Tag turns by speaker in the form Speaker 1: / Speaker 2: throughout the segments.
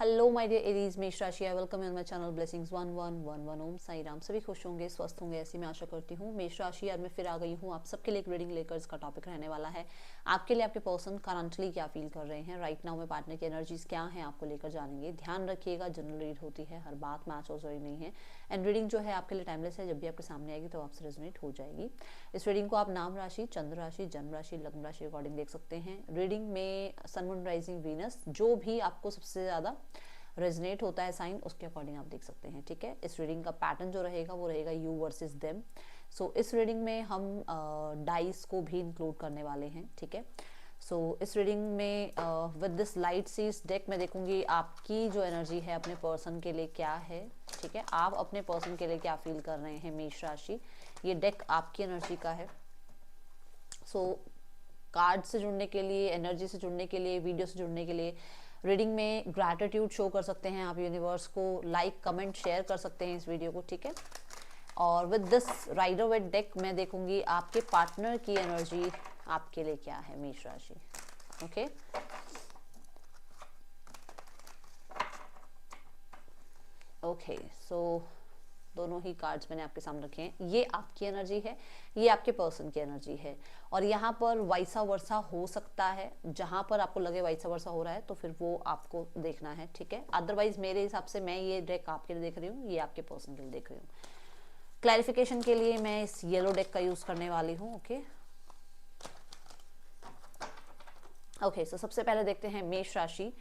Speaker 1: Hello my dear Aries, मेष राशि, I welcome you my channel blessings 1111 ओम साई राम। सभी खुश होंगे, स्वस्थ होंगे, ऐसी मैं आशा करती हूँ। मेष राशि, आज मैं फिर आ गई हूँ आप सबके लिए एक रीडिंग लेकर। इसका टॉपिक रहने वाला है आपके लिए आपके पर्सन करंटली क्या फील कर रहे हैं राइट नाउ में, पार्टनर की एनर्जीज क्या हैं आपको लेकर जानेंगे। ध्यान रखिएगा, जनरल रीड होती है, हर बात मैच हो जरूरी नहीं है। एंड रीडिंग जो है आपके लिए टाइमलेस है, जब भी आपके सामने आएगी तो आपसे रेजोनेट हो जाएगी। इस रीडिंग को आप नाम राशि, चंद्र राशि, जन्म राशि, लग्न राशि अकॉर्डिंग देख सकते हैं। रीडिंग में सन मून राइजिंग वीनस जो भी आपको सबसे ज्यादा रेजनेट होता है साइन, उसके अकॉर्डिंग आप देख सकते हैं। ठीक है, इस रीडिंग का पैटर्न जो रहेगा वो रहेगा यू वर्सेस देम। सो इस रीडिंग में हम डाइस को भी इंक्लूड करने वाले हैं। ठीक है, सो इस रीडिंग में विद दिस लाइट सीज डेक मैं देखूंगी आपकी जो एनर्जी है अपने पर्सन के लिए क्या है। ठीक है, आप अपने पर्सन के लिए क्या फील कर रहे हैं मेष राशि। ये डेक आपकी एनर्जी का है। सो कार्ड से जुड़ने के लिए, एनर्जी से जुड़ने के लिए, वीडियो से जुड़ने के लिए, रीडिंग में ग्रैटिट्यूड शो कर सकते हैं आप यूनिवर्स को, लाइक कमेंट शेयर कर सकते हैं इस वीडियो को। ठीक है, और with this Rider Waite deck मैं देखूंगी आपके पार्टनर की एनर्जी आपके लिए क्या है मेष राशि। ओके, ओके, सो दोनों ही कार्ड्स मैंने आपके सामने रखे हैं। ये आपकी एनर्जी है, ये आपके पर्सन की एनर्जी है, और यहाँ पर वाइसा वर्सा हो सकता है। जहां पर आपको लगे वाइसा वर्सा हो रहा है तो फिर वो आपको देखना है। ठीक है, अदरवाइज मेरे हिसाब से मैं ये डेक आपके लिए देख रही हूँ, ये आपके पर्सन के लिए देख रही हूँ। क्लैरिफिकेशन के लिए मैं इस येलो डेक का यूज करने वाली हूँ। ओके, ओके, सो सबसे पहले देखते हैं मेष राशि,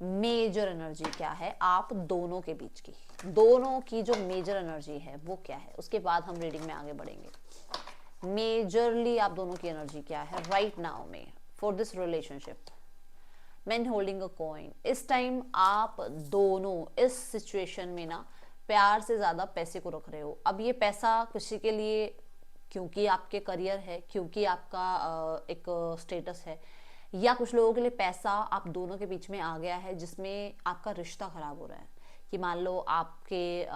Speaker 1: मेजर एनर्जी क्या है आप दोनों के बीच की। दोनों की जो मेजर एनर्जी है वो क्या है, उसके बाद हम रीडिंग में आगे बढ़ेंगे। मेजरली आप दोनों की एनर्जी क्या है राइट नाउ में for this relationship. Man holding a coin, इस टाइम आप दोनों इस सिचुएशन में ना प्यार से ज्यादा पैसे को रख रहे हो। अब ये पैसा किसी के लिए क्योंकि आपके करियर है, क्योंकि आपका एक स्टेटस है, या कुछ लोगों के लिए पैसा आप दोनों के बीच में आ गया है जिसमें आपका रिश्ता खराब हो रहा है। कि मान लो आपके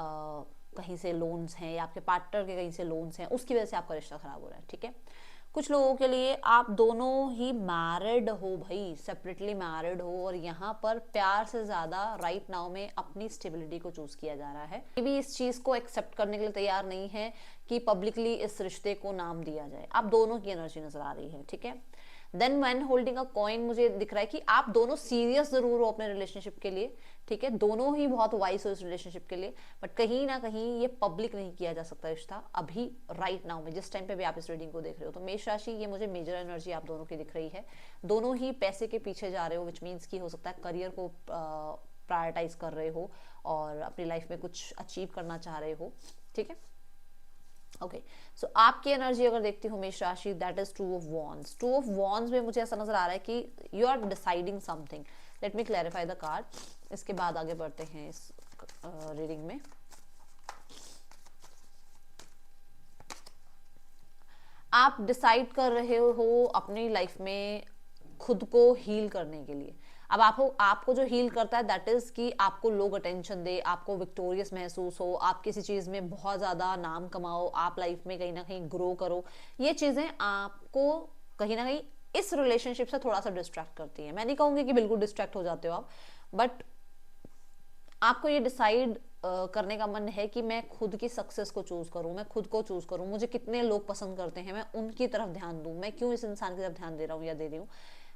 Speaker 1: कहीं से लोन्स हैं या आपके पार्टनर के कहीं से लोन्स हैं, उसकी वजह से आपका रिश्ता खराब हो रहा है। ठीक है, कुछ लोगों के लिए आप दोनों ही मैरिड हो भाई, सेपरेटली मैरिड हो, और यहाँ पर प्यार से ज्यादा राइट नाउ में अपनी स्टेबिलिटी को चूज किया जा रहा है। भी इस चीज को एक्सेप्ट करने के लिए तैयार नहीं है कि पब्लिकली इस रिश्ते को नाम दिया जाए। आप दोनों की एनर्जी नजर आ रही है। ठीक है, then man holding a coin मुझे दिख रहा है कि आप दोनों सीरियस जरूर हो अपने रिलेशनशिप के लिए। ठीक है, दोनों ही बहुत वाइस हो इस रिलेशनशिप के लिए, बट कहीं ना कहीं ये पब्लिक नहीं किया जा सकता रिश्ता अभी राइट नाउ में, जिस टाइम पे भी आप इस रीडिंग को देख रहे हो। तो मेष राशि, ये मुझे मेजर एनर्जी आप दोनों की दिख रही है। दोनों ही पैसे के पीछे जा रहे हो, विच मीन्स की हो सकता है करियर को प्रायोरिटाइज कर रहे हो और अपनी लाइफ में कुछ अचीव करना चाह रहे हो। ठीक है, ओके, सो आपकी एनर्जी अगर देखती हूँ मेष राशि, that is two of wands. Two of wands में मुझे ऐसा नजर आ रहा है कि you are deciding something. Let me clarify the card, इसके बाद आगे बढ़ते हैं इस रीडिंग में। आप डिसाइड कर रहे हो अपनी लाइफ में खुद को हील करने के लिए। अब आपको जो हील करता है दैट इज कि आपको लोग अटेंशन दे, आपको विक्टोरियस महसूस हो, आप किसी चीज में बहुत ज्यादा नाम कमाओ, आप लाइफ में कहीं ना कहीं ग्रो करो। ये चीजें आपको कहीं ना कहीं इस रिलेशनशिप से थोड़ा सा डिस्ट्रैक्ट करती है। मैं नहीं कहूंगी कि बिल्कुल डिस्ट्रैक्ट हो जाते हो आप, बट आपको ये डिसाइड करने का मन है कि मैं खुद की सक्सेस को चूज करूं, मैं खुद को चूज करूं, मुझे कितने लोग पसंद करते हैं, मैं उनकी तरफ ध्यान दूं, मैं क्यों इस इंसान की तरफ ध्यान दे रहा हूं या दे रही हूं।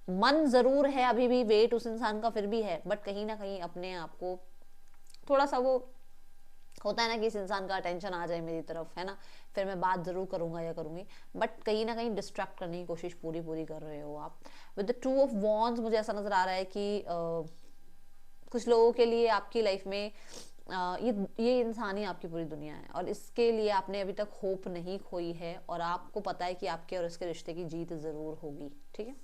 Speaker 1: मन जरूर है अभी भी, वेट उस इंसान का फिर भी है, बट कहीं ना कहीं अपने आप को थोड़ा सा वो होता है ना कि इस इंसान का अटेंशन आ जाए मेरी तरफ, है ना, फिर मैं बात जरूर करूंगा या करूंगी, बट कहीं ना कहीं डिस्ट्रैक्ट करने की कोशिश पूरी पूरी कर रहे हो आप। With the two of wands मुझे ऐसा नजर आ रहा है कि कुछ लोगों के लिए आपकी लाइफ में ये इंसान ही आपकी पूरी दुनिया है, और इसके लिए आपने अभी तक होप नहीं खोई है, और आपको पता है कि आपके और इसके रिश्ते की जीत जरूर होगी। ठीक है,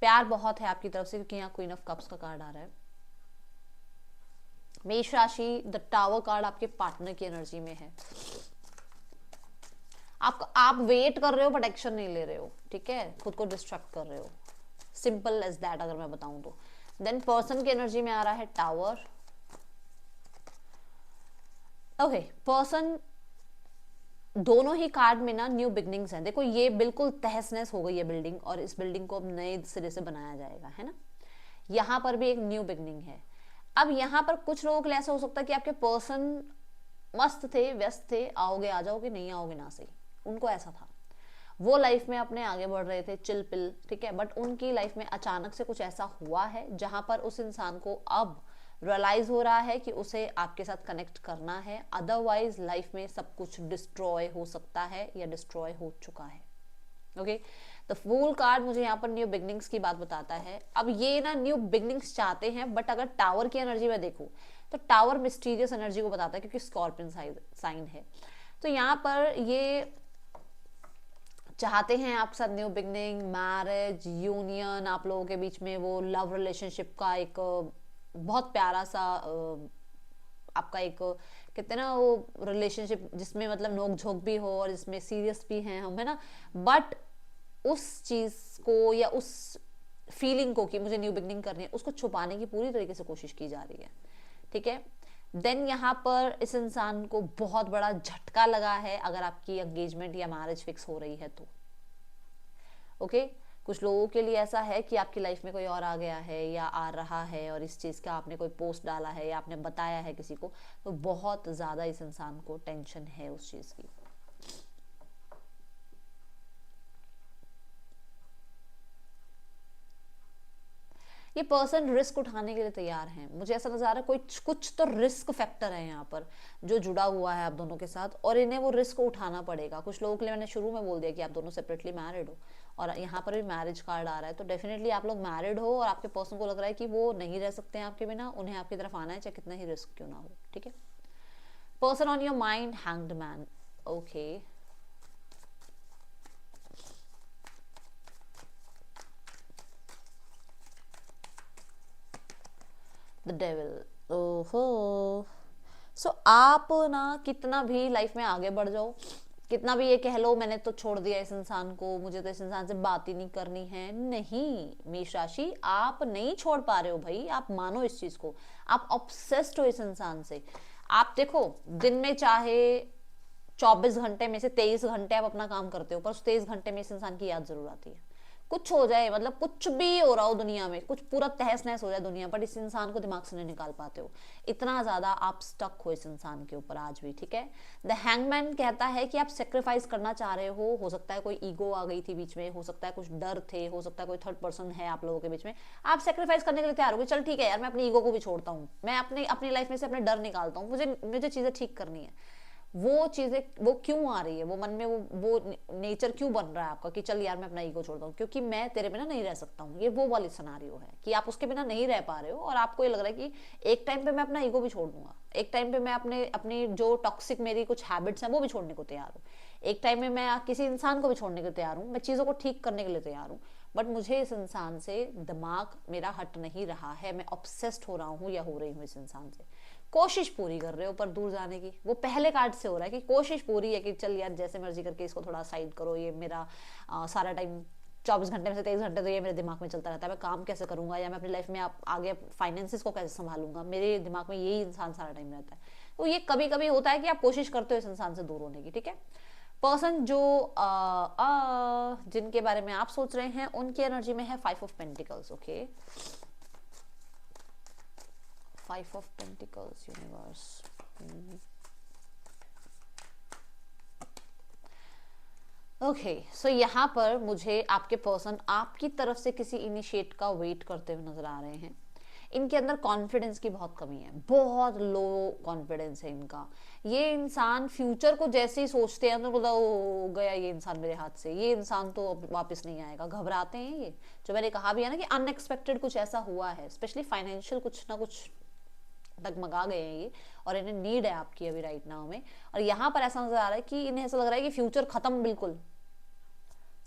Speaker 1: प्यार बहुत है आपकी तरफ से, क्योंकि यहाँ क्वीन ऑफ कप्स का कार्ड आ रहा है। मेष राशि, द टावर कार्ड आपके पार्टनर की एनर्जी में है। आप वेट कर रहे हो बट एक्शन नहीं ले रहे हो। ठीक है, खुद को डिस्ट्रैक्ट कर रहे हो, सिंपल एज दैट अगर मैं बताऊं तो। देन पर्सन की एनर्जी में आ रहा है टावर। ओके, पर्सन, दोनों ही कार्ड में ना न्यू बिगनिंग्स हैं। देखो ये बिल्कुल तहस नहस हो गई है बिल्डिंग, और इस बिल्डिंग को अब नए सिरे से बनाया जाएगा, है ना। यहाँ पर भी एक न्यू बिगनिंग है। अब यहाँ पर कुछ लोगों के लिए ऐसा हो सकता है कि आपके पर्सन मस्त थे, व्यस्त थे, आओगे आ जाओगे, नहीं आओगे ना सही, उनको ऐसा था, वो लाइफ में अपने आगे बढ़ रहे थे चिल पिल, ठीक है, बट उनकी लाइफ में अचानक से कुछ ऐसा हुआ है जहां पर उस इंसान को अब रियलाइज हो रहा है कि उसे आपके साथ कनेक्ट करना है, अदरवाइज लाइफ में सब कुछ डिस्ट्रॉय हो सकता है या डिस्ट्रॉय हो चुका है। ओके, द फूल कार्ड मुझे यहाँ पर न्यू बिगनिंग्स की बात बताता है। अब ये ना न्यू बिगनिंग्स चाहते हैं, बट अगर टावर की एनर्जी में देखूं तो टावर मिस्टीरियस एनर्जी को बताता है क्योंकि स्कॉर्पियन साइन है। तो यहाँ पर ये चाहते हैं आपके साथ न्यू बिगनिंग, मैरिज, यूनियन, आप लोगों के बीच में वो लव रिलेशनशिप का एक बहुत प्यारा सा आपका एक कहते हैं ना वो रिलेशनशिप जिसमें मतलब नोक झोंक भी हो और जिसमें सीरियस भी हैं हम, है ना, बट उस चीज को या उस फीलिंग को कि मुझे न्यू बिगनिंग करनी है, उसको छुपाने की पूरी तरीके से कोशिश की जा रही है, ठीक है। देन यहाँ पर इस इंसान को बहुत बड़ा झटका लगा है अगर आपकी एंगेजमेंट या मैरिज फिक्स हो रही है तो। ओके, कुछ लोगों के लिए ऐसा है कि आपकी लाइफ में कोई और आ गया है या आ रहा है और इस चीज़ का आपने कोई पोस्ट डाला है या आपने बताया है किसी को, तो बहुत ज़्यादा इस इंसान को टेंशन है उस चीज़ की। ये पर्सन रिस्क उठाने के लिए तैयार हैं, मुझे ऐसा नजर आ रहा है कोई कुछ तो रिस्क फैक्टर है यहाँ पर जो जुड़ा हुआ है आप दोनों के साथ और इन्हें वो रिस्क उठाना पड़ेगा। कुछ लोगों के लिए मैंने शुरू में बोल दिया कि आप दोनों सेपरेटली मैरिड हो और यहाँ पर भी मैरिज कार्ड आ रहा है, तो डेफिनेटली आप लोग मैरिड हो और आपके पर्सन को लग रहा है कि वो नहीं रह सकते हैं आपके बिना, उन्हें आपकी तरफ आना है चाहे कितना ही रिस्क क्यों ना हो, ठीक है। Person on your mind, hanged man. Okay, the devil. ओहो, सो आप ना कितना भी लाइफ में आगे बढ़ जाओ, कितना भी ये कह लो मैंने तो छोड़ दिया इस इंसान को, मुझे तो इस इंसान से बात ही नहीं करनी है, नहीं मेष राशि, आप नहीं छोड़ पा रहे हो भाई, आप मानो इस चीज को, आप ऑब्सेस्ड हो इस इंसान से। आप देखो दिन में चाहे 24 घंटे में से 23 घंटे आप अपना काम करते हो, पर उस 23 घंटे में इस इंसान की याद जरूर आती है। कुछ हो जाए, मतलब कुछ भी हो रहा हो दुनिया में, कुछ पूरा तहस नहस हो जाए दुनिया, पर इस इंसान को दिमाग से नहीं निकाल पाते हो, इतना ज्यादा आप स्टक हो इस इंसान के ऊपर आज भी, ठीक है। द हैंगमैन कहता है कि आप सेक्रीफाइस करना चाह रहे हो सकता है कोई ईगो आ गई थी बीच में, हो सकता है कुछ डर थे, हो सकता है कोई थर्ड पर्सन है आप लोगों के बीच में, आप सेक्रीफाइस करने के लिए तैयार हो, चल ठीक है यार मैं अपनी ईगो को भी छोड़ता हूँ, मैं अपनी लाइफ में से अपने डर निकालता हूँ, मुझे चीजें ठीक करनी है। वो चीजें वो क्यों आ रही है, वो मन में वो नेचर क्यों बन रहा है आपका कि चल यार मैं अपना ईगो छोड़ता हूँ क्योंकि मैं तेरे बिना नहीं रह सकता हूँ, ये वो वाली सिनारियो है कि आप उसके बिना नहीं रह पा रहे हो और आपको ये लग रहा है कि एक टाइम पे मैं अपना ईगो भी छोड़ दूंगा, एक टाइम पे मैं अपनी जो टॉक्सिक मेरी कुछ हैबिट्स हैं वो भी छोड़ने को तैयार हूँ, एक टाइम में मैं किसी इंसान को भी छोड़ने को तैयार हूँ, मैं चीज़ों को ठीक करने के लिए तैयार हूँ, बट मुझे इस इंसान से दिमाग मेरा हट नहीं रहा है, मैं ऑब्सेस्ड हो रहा हूँ या हो रही हूँ इस इंसान से। कोशिश पूरी कर रहे हो पर दूर जाने की, वो पहले कार्ड से हो रहा है कि कोशिश पूरी है कि चल यार जैसे मर्जी करके इसको थोड़ा साइड करो, ये मेरा सारा टाइम 24 घंटे में से 23 घंटे तो ये मेरे दिमाग में चलता रहता है, मैं काम कैसे करूंगा या मैं अपनी लाइफ में आगे फाइनेंसिस को कैसे संभालूंगा, मेरे दिमाग में यही इंसान सारा टाइम रहता है। तो ये कभी कभी होता है कि आप कोशिश करते हो इस इंसान से दूर होने की, ठीक है। पर्सन जो जिनके बारे में आप सोच रहे हैं उनकी एनर्जी में है 5 of pentacles. Okay, 5 of Pentacles, universe. Okay, so यहाँ पर मुझे आपके पर्सन आपकी तरफ से किसी इनिशिएट का वेट करते हुए नजर आ रहे हैं। इनके अंदर कॉन्फिडेंस की बहुत कमी है, बहुत लो कॉन्फिडेंस है इनका। ये इंसान फ्यूचर को जैसे ही सोचते हैं तो बोलता हो गया ये इंसान मेरे हाथ से, ये इंसान तो अब वापस नहीं आएगा, घबराते हैं ये। जो मैंने कहा भी है ना कि अनएक्सपेक्टेड कुछ ऐसा हुआ है, स्पेशली फाइनेंशियल कुछ ना कुछ डगमगा गए हैं ये और इन्हें नीड है आपकी अभी राइट नाउ में। और यहाँ पर ऐसा नजर आ रहा है कि इन्हें ऐसा लग रहा है कि फ्यूचर खत्म, बिल्कुल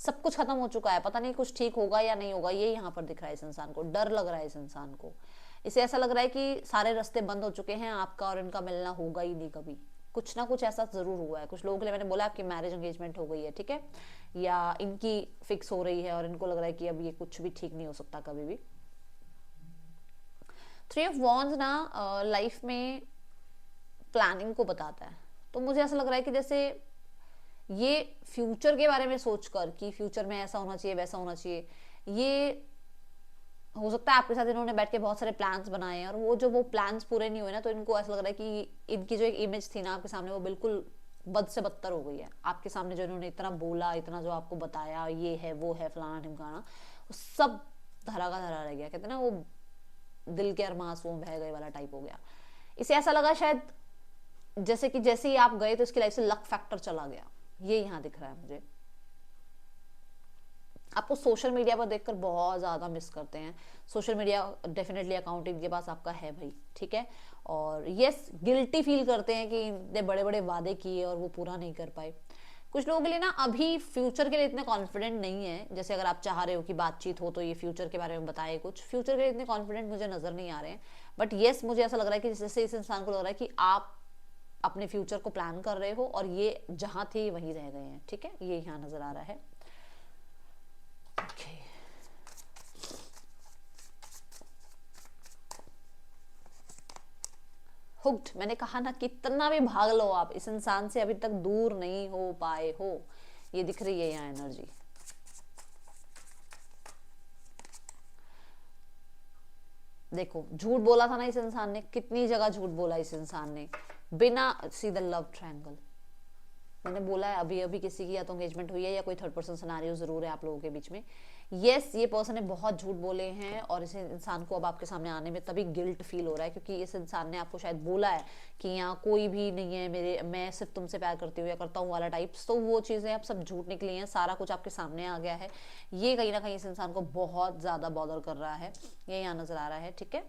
Speaker 1: सब कुछ खत्म हो चुका है, पता नहीं कुछ ठीक होगा या नहीं होगा, ये यहाँ पर दिख रहा है इस इंसान को, डर लग रहा है इस इंसान को, इसे ऐसा लग रहा है कि सारे रास्ते बंद हो चुके हैं, आपका और इनका मिलना होगा ही नहीं कभी, कुछ ना कुछ ऐसा जरूर हुआ है। कुछ लोगों के लिए मैंने बोला आपकी मैरिज एंगेजमेंट हो गई है, ठीक है, या इनकी फिक्स हो रही है और इनको लग रहा है कि अब ये कुछ भी ठीक नहीं हो सकता कभी भी। 3 ऑफ वॉन्ड्स ना लाइफ में प्लानिंग को बताता है, तो मुझे ऐसा लग रहा है कि जैसे ये फ्यूचर के बारे में सोचकर कि फ्यूचर में ऐसा होना चाहिए वैसा होना चाहिए, ये हो सकता है आपके साथ इन्होंने बैठ के बहुत सारे प्लान्स बनाए हैं, और वो प्लान्स पूरे नहीं हुए ना, तो इनको ऐसा लग रहा है कि इनकी जो एक इमेज थी ना आपके सामने, वो बिल्कुल बद से बदतर हो गई है आपके सामने। जो इन्होंने इतना बोला, इतना जो आपको बताया, ये है वो है फलाना ढिमकाना, वो सब धरा का धरा रह गया। कहते हैं ना, वो दिल के अरमास वो बह गए वाला टाइप हो गया। इसे ऐसा लगा शायद जैसे ही आप गए तो इसकी लाइफ से लक फैक्टर चला गया, ये यहाँ दिख रहा है मुझे। आपको सोशल मीडिया पर देखकर बहुत ज़्यादा मिस करते हैं। सोशल मीडिया डेफिनेटली अकाउंट इनके पास आपका है भाई, ठीक है। और यस, गिल्टी फील करते हैं कि इतने बड़े बड़े वादे किए और वो पूरा नहीं कर पाए। कुछ लोगों के लिए ना अभी फ्यूचर के लिए इतने कॉन्फिडेंट नहीं है। जैसे अगर आप चाह रहे हो कि बातचीत हो तो ये फ्यूचर के बारे में बताए, कुछ फ्यूचर के लिए इतने कॉन्फिडेंट मुझे नजर नहीं आ रहे हैं। बट येस, मुझे ऐसा लग रहा है कि जैसे इस इंसान को लग रहा है कि आप अपने फ्यूचर को प्लान कर रहे हो और ये जहां थे वहीं रह गए हैं, ठीक है, ये यहाँ नजर आ रहा है। Okay. हुक्ड, मैंने कहा ना, कितना भी भाग लो आप, इस इंसान से अभी तक दूर नहीं हो पाए हो। ये दिख रही है यहाँ एनर्जी। देखो, झूठ बोला था ना इस इंसान ने, कितनी जगह झूठ बोला इस इंसान ने बिना। सी द लव ट्रायंगल, मैंने बोला है अभी अभी किसी की या तो एंगेजमेंट हुई है या कोई थर्ड पर्सन सिनेरियो जरूर है आप लोगों के बीच में। यस, ये पर्सन ने बहुत झूठ बोले हैं और इस इंसान को अब आपके सामने आने में तभी गिल्ट फील हो रहा है, क्योंकि इस इंसान ने आपको शायद बोला है कि यहाँ कोई भी नहीं है मेरे, मैं सिर्फ तुमसे प्यार करती हूँ या करता हूँ वाला टाइप्स। तो वो चीज़ें अब सब झूठ निकली हैं, सारा कुछ आपके सामने आ गया है। ये कहीं ना कहीं इस इंसान को बहुत ज़्यादा बॉदर कर रहा है, ये यहाँ नजर आ रहा है, ठीक है।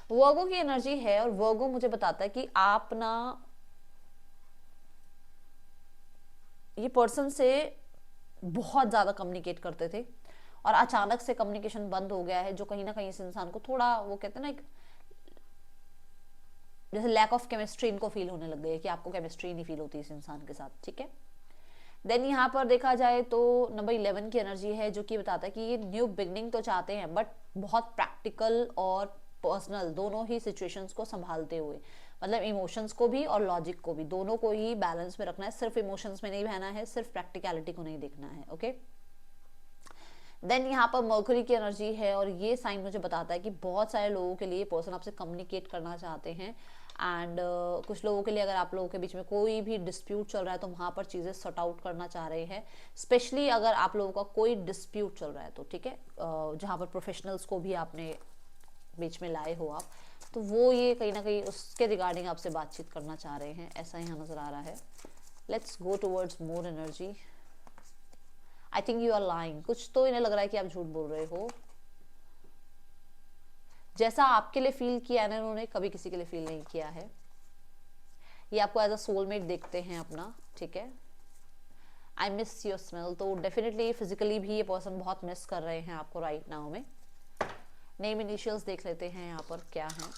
Speaker 1: वर्गो की एनर्जी है और वर्गो मुझे बताता है कि आप ना ये पर्सन से बहुत ज़्यादा कम्युनिकेट करते थे और अचानक से कम्युनिकेशन बंद हो गया है, जो कहीं ना कहीं इस इंसान को थोड़ा, वो कहते हैं ना, एक जैसे लैक ऑफ केमिस्ट्री इनको फील होने लग गई है कि आपको केमिस्ट्री नहीं फील होती इस इंसान के साथ, ठीक है। देन यहाँ पर देखा जाए तो नंबर 11 की एनर्जी है, जो कि बताता है कि ये न्यू बिगनिंग तो चाहते हैं बट बहुत प्रैक्टिकल और पर्सनल दोनों ही सिचुएशंस को संभालते हुए, मतलब इमोशंस को भी और लॉजिक को भी, दोनों को ही बैलेंस में रखना है। सिर्फ इमोशंस में नहीं बहना है, सिर्फ प्रैक्टिकलिटी को नहीं देखना है, ओके। देन यहाँ पर मर्करी की एनर्जी है और ये साइन मुझे बताता है कि बहुत सारे लोगों के लिए पर्सन आपसे कम्युनिकेट करना चाहते हैं एंड कुछ लोगों के लिए अगर आप लोगों के बीच में कोई भी डिस्प्यूट चल रहा है तो वहाँ पर चीज़ें सॉर्ट आउट करना चाह रहे हैं। स्पेशली अगर आप लोगों का कोई डिस्प्यूट चल रहा है तो, ठीक है, जहाँ पर प्रोफेशनल्स को भी आपने बीच में लाए हो आप, तो वो ये कहीं ना कहीं उसके रिगार्डिंग आपसे बातचीत करना चाह रहे हैं, ऐसा यहाँ नज़र आ रहा है। Let's go towards more energy. I think you are lying, कुछ तो इन्हें लग रहा है कि आप झूठ बोल रहे हो। जैसा आपके लिए फील किया है ना इन्होंने, कभी किसी के लिए फील नहीं किया है। ये आपको एज अ सोलमेट देखते हैं अपना, ठीक है। आई मिस योर स्मेल, तो डेफिनेटली फिजिकली भी ये पर्सन बहुत मिस कर रहे हैं आपको राइट नाउ में। नेम इनिशियल्स देख लेते हैं यहाँ पर क्या है।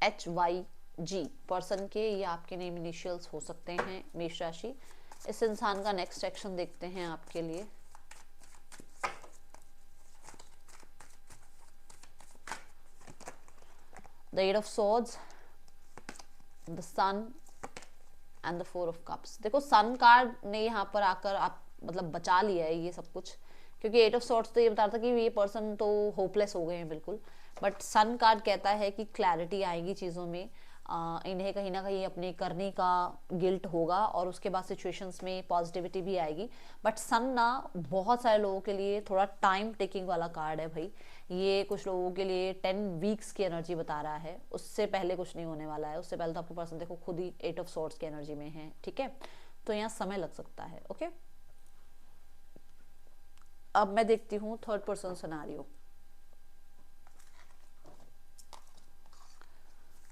Speaker 1: FMHYG पर्सन के ये आपके नेम इनिशियल्स हो सकते हैं, मेष राशि। इस इंसान का नेक्स्ट एक्शन देखते हैं आपके लिए। The eight of swords, the sun and the 4 of cups. देखो, सन कार्ड ने यहाँ पर आकर आप मतलब बचा लिया है ये सब कुछ, क्योंकि 8 ऑफ सॉर्ड्स तो ये बता रहा था कि ये पर्सन तो होपलेस हो गए हैं बिल्कुल, बट सन कार्ड कहता है कि क्लैरिटी आएगी चीज़ों में। इन्हें कहीं ना कहीं अपने करने का गिल्ट होगा और उसके बाद सिचुएशंस में पॉजिटिविटी भी आएगी। बट सन ना बहुत सारे लोगों के लिए थोड़ा टाइम टेकिंग वाला कार्ड है भाई। ये कुछ लोगों के लिए 10 वीक्स की एनर्जी बता रहा है, उससे पहले कुछ नहीं होने वाला है। उससे पहले तो आपको पर्सन देखो खुद ही 8 ऑफ सॉर्ड्स की एनर्जी में है, ठीक है, तो यहाँ समय लग सकता है, ओके। अब मैं देखती हूँ third person scenario.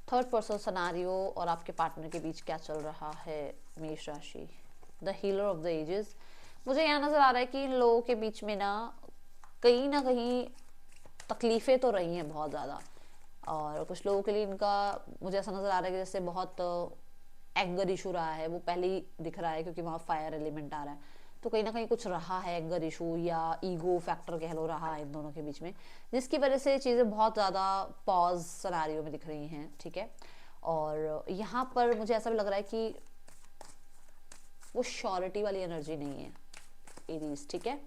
Speaker 1: Third person scenario और आपके पार्टनर के बीच क्या चल रहा है, मेष राशि। The healer of the ages, मुझे यहाँ नजर आ रहा है कि इन लोगों के बीच में ना कहीं तकलीफें तो रही हैं बहुत ज़्यादा, और कुछ लोगों के लिए इनका मुझे ऐसा नजर आ रहा है कि जैसे बहुत एंगर इशू रहा है, वो पहले ही दिख रहा है क्योंकि वहाँ फायर एलिमेंट आ रहा है। तो कहीं ना कहीं कुछ रहा है, एंगर इशू या ईगो फैक्टर कह लो रहा है इन दोनों के बीच में, जिसकी वजह से चीज़ें बहुत ज़्यादा पॉज सिनेरियो में दिख रही हैं, ठीक है। और यहाँ पर मुझे ऐसा भी लग रहा है कि वो श्योरिटी वाली एनर्जी नहीं है एरीज, ठीक है।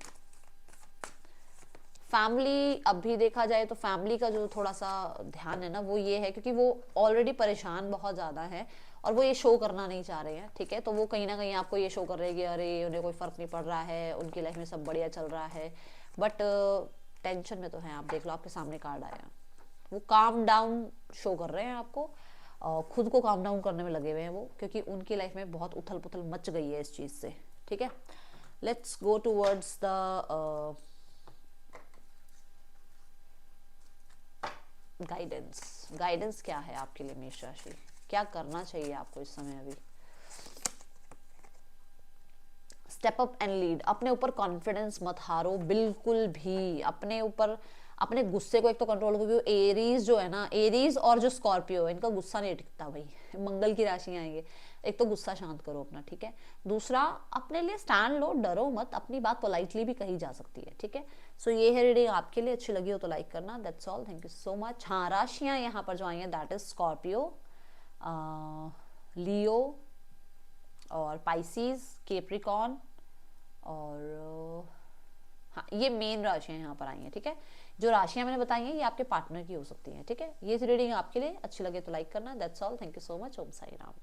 Speaker 1: फैमिली, अभी देखा जाए तो फैमिली का जो थोड़ा सा ध्यान है ना वो ये है, क्योंकि वो ऑलरेडी परेशान बहुत ज़्यादा है और वो ये शो करना नहीं चाह रहे हैं, ठीक है। तो वो कहीं ना कहीं आपको ये शो कर रहे हैं कि अरे उन्हें कोई फ़र्क नहीं पड़ रहा है, उनकी लाइफ में सब बढ़िया चल रहा है, बट टेंशन में तो है। आप देख लो, आपके सामने कार्ड आया, वो काम डाउन शो कर रहे हैं आपको, खुद को काम डाउन करने में लगे हुए हैं वो, क्योंकि उनकी लाइफ में बहुत उथल पुथल मच गई है इस चीज़ से, ठीक है। Let's go towards the guidance. Guidance क्या है आपके लिए मेष राशि, क्या करना चाहिए आपको इस समय अभी? Step up and lead. अपने ऊपर कॉन्फिडेंस मत हारो बिल्कुल भी, अपने ऊपर अपने गुस्से को एक तो कंट्रोल, क्योंकि एरीज जो है ना, एरीज और जो स्कॉर्पियो है, इनका गुस्सा नहीं टिकता भाई, मंगल की राशि आएंगे। एक तो गुस्सा शांत करो अपना, ठीक है। दूसरा, अपने लिए स्टैंड लो, डरो मत, अपनी बात पोलाइटली भी कही जा सकती है, ठीक है। सो ये है रीडिंग आपके लिए, अच्छी लगी हो तो लाइक करना, that's all, thank you so much. हाँ, राशियां यहाँ पर जो आई हैं दैट इज स्कॉर्पियो, लियो और पाइसीज, केप्रिकॉन और हाँ, ये मेन राशियां यहाँ पर आई हैं, ठीक है। जो राशियां मैंने बताई हैं ये आपके पार्टनर की हो सकती हैं, ठीक है। ये रीडिंग आपके लिए, अच्छी लगे तो लाइक करना, that's all, thank you so much, Om Sai Ram.